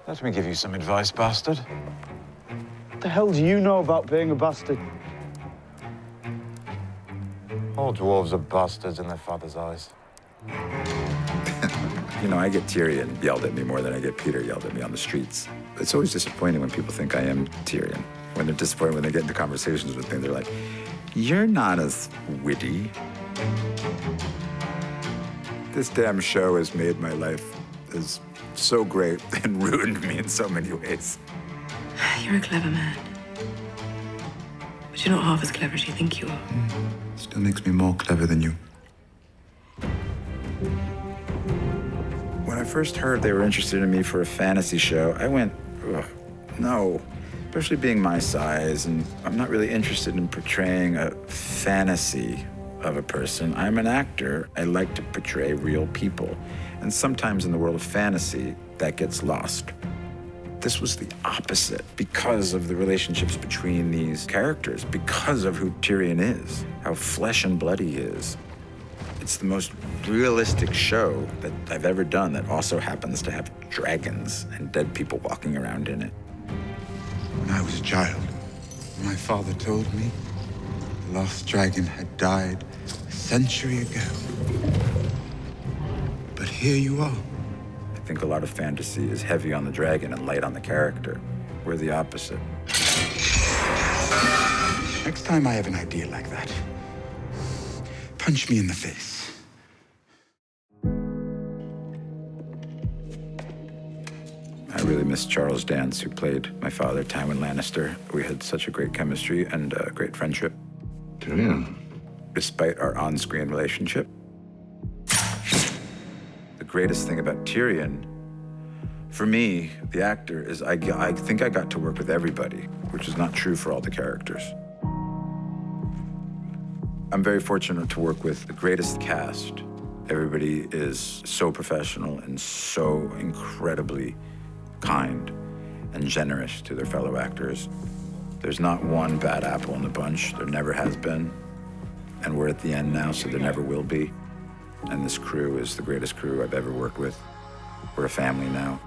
Let me give you some advice, bastard. What the hell do you know about being a bastard? All dwarves are bastards in their father's eyes. You know, I get Tyrion yelled at me more than I get Peter yelled at me on the streets. It's always disappointing when people think I am Tyrion. When they're disappointed when they get into conversations with me, they're like, you're not as witty. This damn show has made my life is so great and ruined me in so many ways. You're a clever man. But you're not half as clever as you think you are. Still makes me more clever than you. When I first heard they were interested in me for a fantasy show, I went, ugh, no. Especially being my size, and I'm not really interested in portraying a fantasy of a person. I'm an actor. I like to portray real people. And sometimes in the world of fantasy, that gets lost. This was the opposite because of the relationships between these characters, because of who Tyrion is, how flesh and blood he is. It's the most realistic show that I've ever done that also happens to have dragons and dead people walking around in it. When I was a child, my father told me the lost dragon had died a century ago. But here you are. I think a lot of fantasy is heavy on the dragon and light on the character. We're the opposite. Next time I have an idea like that, punch me in the face. I really miss Charles Dance, who played my father, Tywin Lannister. We had such a great chemistry and a great friendship. Tyrion. Despite our on-screen relationship. The greatest thing about Tyrion, for me, the actor, is I think I got to work with everybody, which is not true for all the characters. I'm very fortunate to work with the greatest cast. Everybody is so professional and so incredibly kind and generous to their fellow actors. There's not one bad apple in the bunch. There never has been. And we're at the end now, so there never will be. And this crew is the greatest crew I've ever worked with. We're a family now.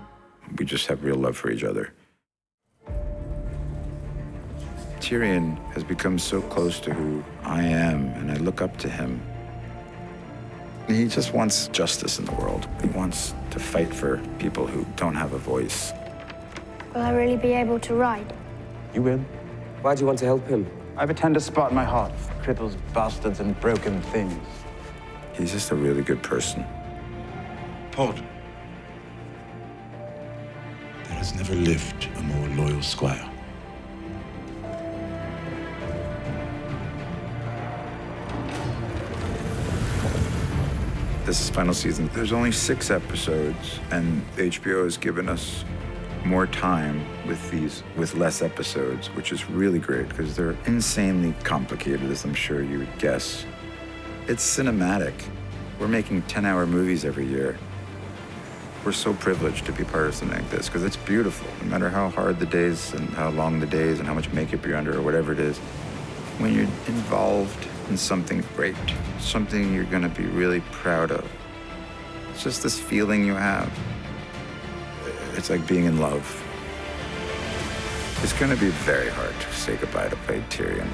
We just have real love for each other. Tyrion has become so close to who I am, and I look up to him. He just wants justice in the world. He wants to fight for people who don't have a voice. Will I really be able to ride? You will. Why do you want to help him? I have a tender spot in my heart for cripples, bastards, and broken things. He's just a really good person. Pod. There has never lived a more loyal squire. This is final season. There's only 6 episodes, and HBO has given us more time with less episodes, which is really great because they're insanely complicated, as I'm sure you would guess. It's cinematic. We're making 10-hour movies every year. We're so privileged to be part of something like this because it's beautiful, no matter how hard the days and how long the days and how much makeup you're under or whatever it is. When you're involved in something great, something you're gonna be really proud of. It's just this feeling you have. It's like being in love. It's gonna be very hard to say goodbye to play Tyrion.